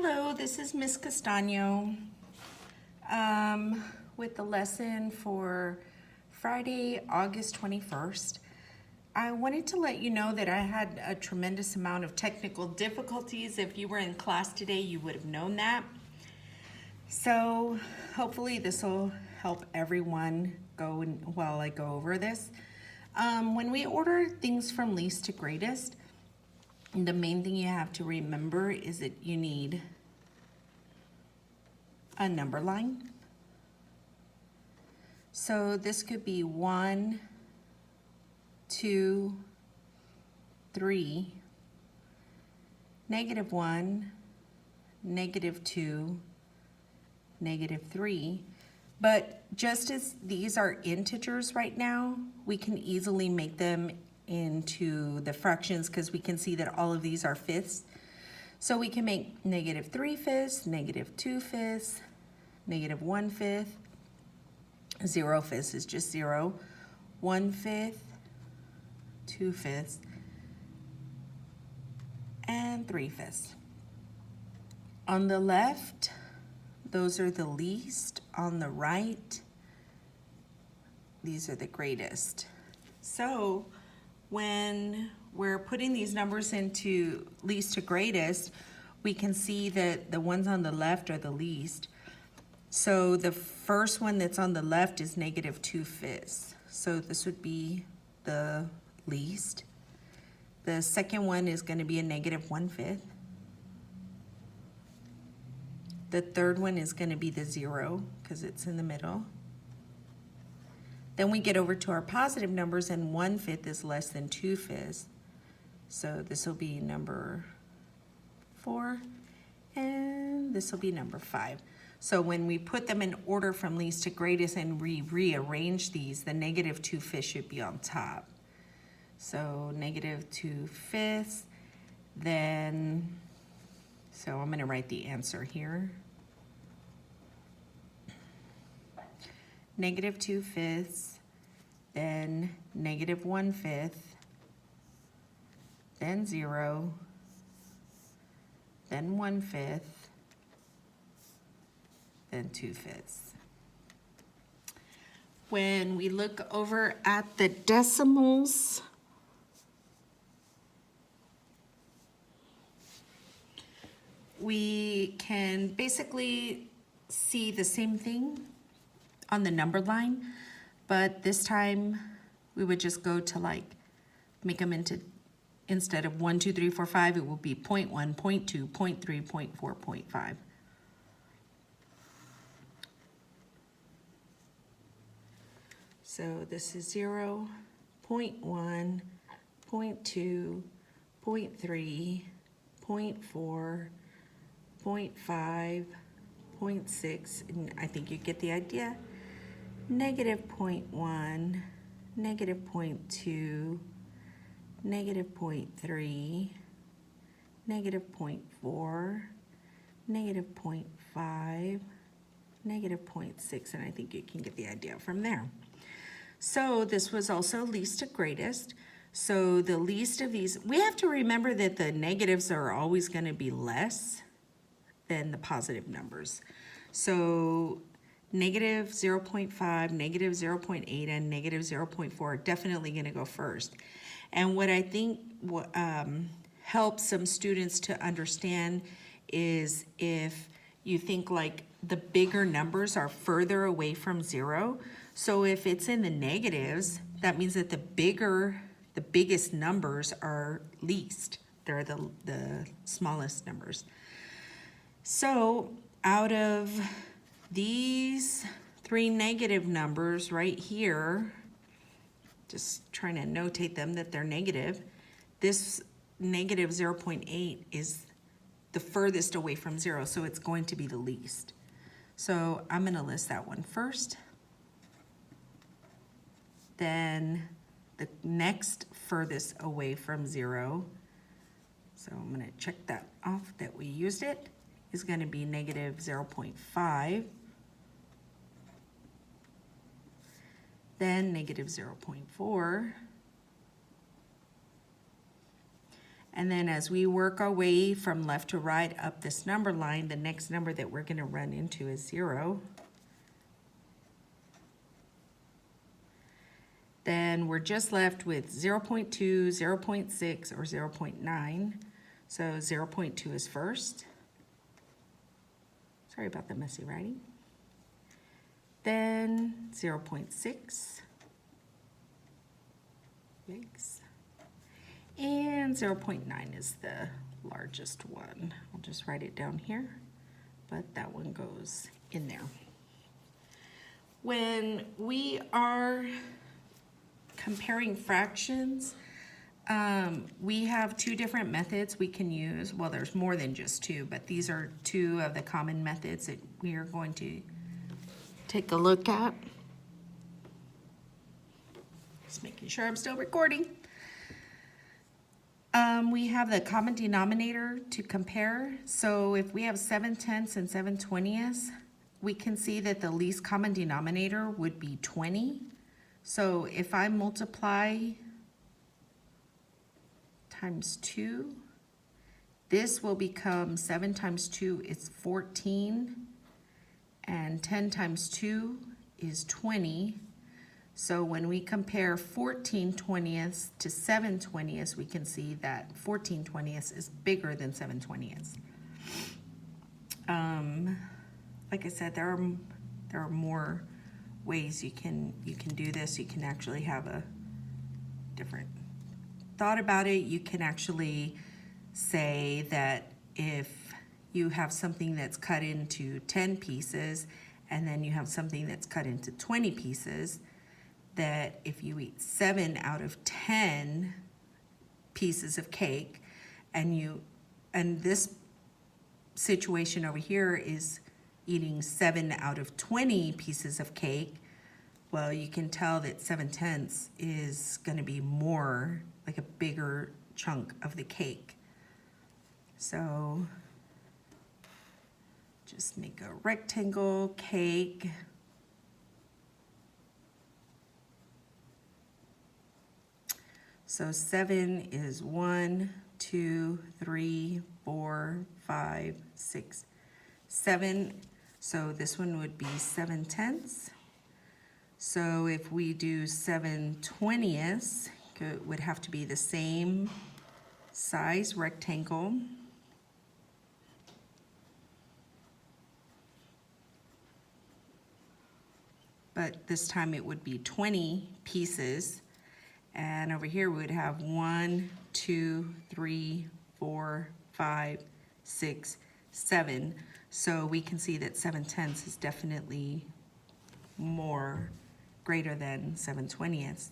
Hello, this is Miss Castano with the lesson for Friday, August 21st. I wanted to let you know that I had a tremendous amount of technical difficulties. If you were in class today, you would have known that. So hopefully this will help everyone go while I go over this. When we order things from least to greatest, the main thing you have to remember is that you need a number line. So this could be 1, 2, 3, -1, -2, -3. But just as these are integers right now, we can easily make them into the fractions because we can see that all of these are fifths. So we can make -3/5, -2/5, -1/5, 0/5 is just 0, 1/5, 2/5, and 3/5. On the left, those are the least. On the right, these are the greatest. So when we're putting these numbers into least to greatest, we can see that the ones on the left are the least. So the first one that's on the left is -2/5. So this would be the least. The second one is going to be a -1/5. The third one is going to be the 0 because it's in the middle. Then we get over to our positive numbers, and 1/5 is less than 2/5. So this will be number 4, and this will be number 5. So when we put them in order from least to greatest and rearrange these, the -2/5 should be on top. So -2/5, then, so I'm going to write the answer here. -2/5, then -1/5, then 0, then 1/5, then 2/5. When we look over at the decimals, we can basically see the same thing on the number line, but this time we would just go to make them into, instead of 1, 2, 3, 4, 5, it will be 0.1, 0.2, 0.3, 0.4, 0.5. So this is 0, 0.1, 0.2, 0.3, 0.4, 0.5, 0.6, and I think you get the idea. -0.1, -0.2, -0.3, -0.4, -0.5, -0.6, and I think you can get the idea from there. So this was also least to greatest. So the least of these, we have to remember that the negatives are always going to be less than the positive numbers. So -0.5, -0.8, and -0.4 are definitely going to go first. And what I think helps some students to understand is if you think like the bigger numbers are further away from 0. So if it's in the negatives, that means that the biggest numbers are least. They're the smallest numbers. So out of these 3 negative numbers right here, just trying to notate them that they're negative, this -0.8 is the furthest away from 0, so it's going to be the least. So I'm going to list that one first. Then the next furthest away from 0, so I'm going to check that off that we used it, is going to be -0.5, then -0.4, And then as we work our way from left to right up this number line, the next number that we're going to run into is 0. Then we're just left with 0.2, 0.6, or 0.9. So 0.2 is first. Sorry about the messy writing. Then 0.6. Yikes. And 0.9 is the largest one. I'll just write it down here, but that one goes in there. When we are comparing fractions, we have two different methods we can use. Well, there's more than just two, but these are two of the common methods that we are going to take a look at. Just making sure I'm still recording. We have the common denominator to compare. So if we have 7/10 and 7/20, we can see that the least common denominator would be 20. So if I multiply times 2, this will become 7 times 2 is 14, and 10 times 2 is 20. So when we compare 14/20 to 7/20, we can see that 14/20 is bigger than 7/20. Like I said, there are more ways you can do this. You can actually have a different thought about it. You can actually say that if you have something that's cut into 10 pieces and then you have something that's cut into 20 pieces, that if you eat 7 out of 10 pieces of cake, and this situation over here is eating 7 out of 20 pieces of cake, well, you can tell that 7/10 is going to be more, like a bigger chunk of the cake. So just make a rectangle cake. So 7 is 1, 2, 3, 4, 5, 6, 7. So this one would be 7/10. So if we do 7/20, it would have to be the same size rectangle. But this time it would be 20 pieces. And over here we would have 1, 2, 3, 4, 5, 6, 7. So we can see that 7/10 is definitely greater than 7/20.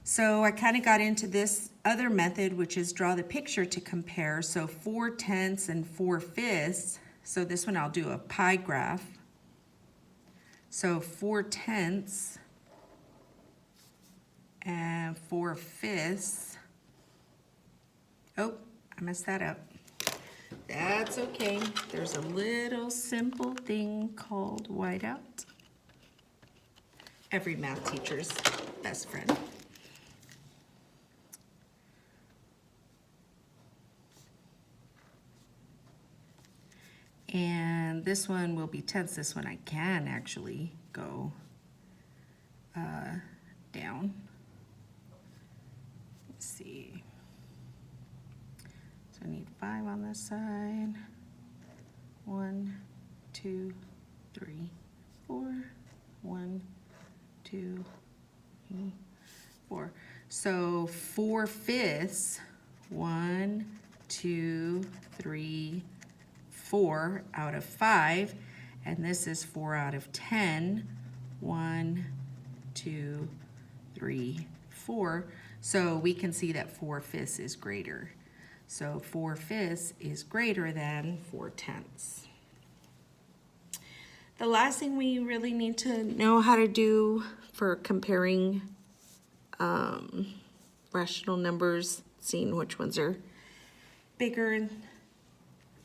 So I kind of got into this other method, which is draw the picture to compare. So 4/10 and 4/5. So this one I'll do a pie graph. So 4/10 and 4/5. Oh, I messed that up. That's okay. There's a little simple thing called whiteout. Every math teacher's best friend. And this one will be tenths. This one I can actually go down. Let's see. So I need 5 on this side. 1, 2, 3, 4. 1, 2, 3, 4. So 4/5. 1, 2, 3, 4 out of 5. And this is 4 out of 10. 1, 2, 3, 4. So we can see that 4/5 is greater. So 4/5 is greater than 4/10. The last thing we really need to know how to do for comparing rational numbers, seeing which ones are bigger and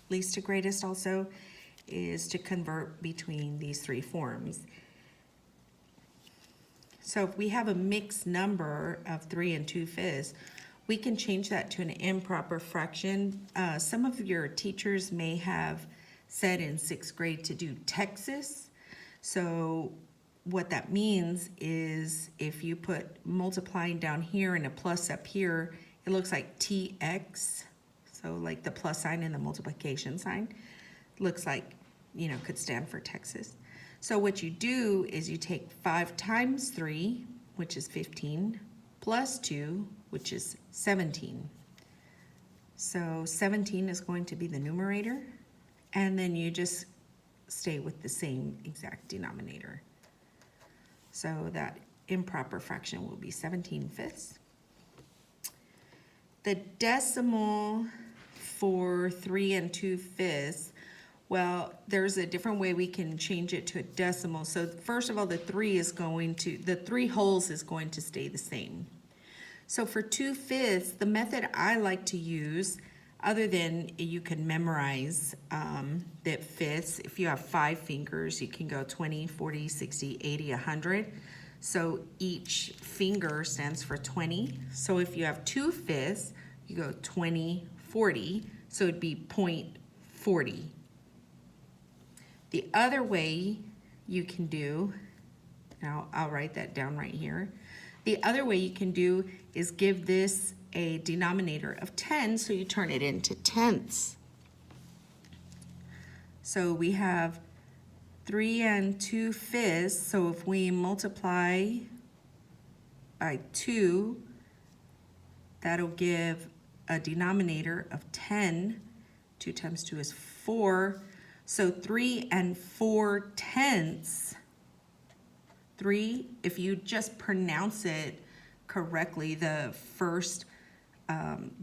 least to greatest also, is to convert between these three forms. So if we have a mixed number of 3 2/5, we can change that to an improper fraction. Some of your teachers may have said in 6th grade to do Texas. So what that means is if you put multiplying down here and a plus up here, it looks like TX. So like the plus sign and the multiplication sign looks like, you know, could stand for Texas. So what you do is you take 5 times 3, which is 15, plus 2, which is 17. So 17 is going to be the numerator, and then you just stay with the same exact denominator. So that improper fraction will be 17/5. The decimal for 3 2/5, well, there's a different way we can change it to a decimal. So first of all, the 3 wholes is going to stay the same. So for 2/5, the method I like to use, other than you can memorize that fifths, if you have 5 fingers, you can go 20, 40, 60, 80, 100. So each finger stands for 20. So if you have 2/5, you go 20, 40. So it'd be 0.40. The other way you can do, now I'll write that down right here. The other way you can do is give this a denominator of 10, so you turn it into tenths. So we have 3 2/5, so if we multiply by 2, that'll give a denominator of 10. 2 times 2 is 4. So 3 4/10. 3, if you just pronounce it correctly, the first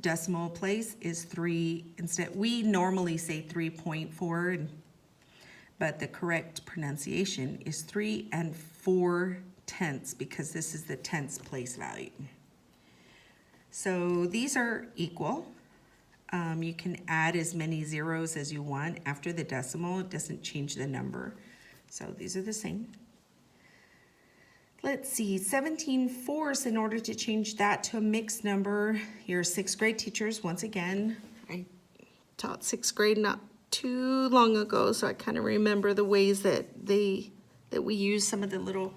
decimal place is 3 instead. We normally say 3.4, but the correct pronunciation is 3 4/10 because this is the tenths place value. So these are equal. You can add as many zeros as you want after the decimal. It doesn't change the number. So these are the same. Let's see, 17/4, in order to change that to a mixed number, your 6th grade teachers, once again, I taught 6th grade not too long ago, so I kind of remember the ways that we use some of the little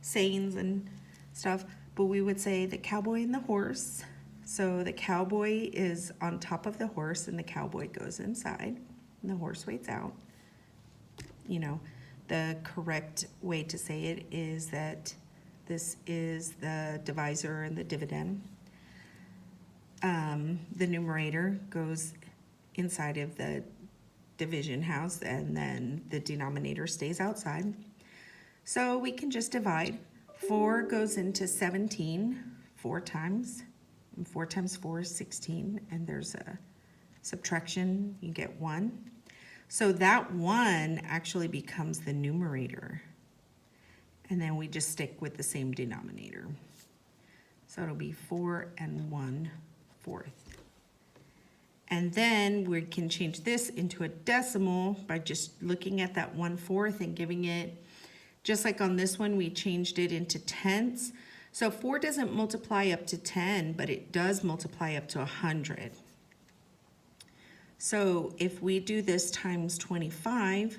sayings and stuff. But we would say the cowboy and the horse. So the cowboy is on top of the horse and the cowboy goes inside and the horse waits out. You know, the correct way to say it is that this is the divisor and the dividend. The numerator goes inside of the division house and then the denominator stays outside. So we can just divide. 4 goes into 17 4 times. And 4 times 4 is 16, and there's a subtraction, you get 1. So that 1 actually becomes the numerator. And then we just stick with the same denominator. So it'll be 4 1/4. And then we can change this into a decimal by just looking at that 1/4 and giving it, just like on this one, we changed it into tenths. So 4 doesn't multiply up to 10, but it does multiply up to 100. So if we do this times 25,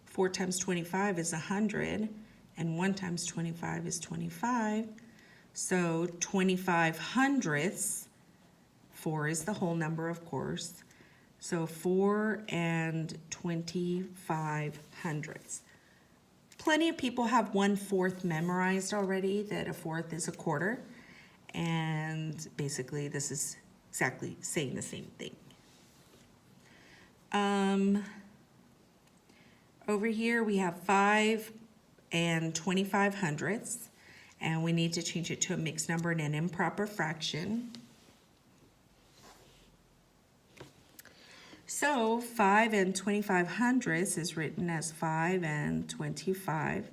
4 times 25 is 100, and 1 times 25 is 25. So 25 hundredths, 4 is the whole number, of course. So 4 25 hundredths. Plenty of people have 1/4 memorized already, that a fourth is a quarter. And basically this is exactly saying the same thing. Over here we have 5 25 hundredths, and we need to change it to a mixed number and an improper fraction. So 5 25 hundredths is written as 5 25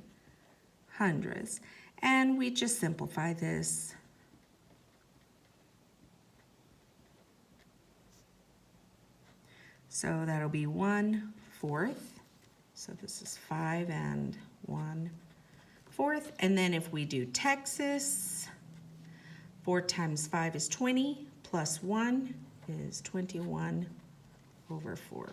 hundredths. And we just simplify this. So that'll be 1/4. So this is 5 1/4. 4th. And then if we do Texas, 4 times 5 is 20, plus 1 is 21 over 4.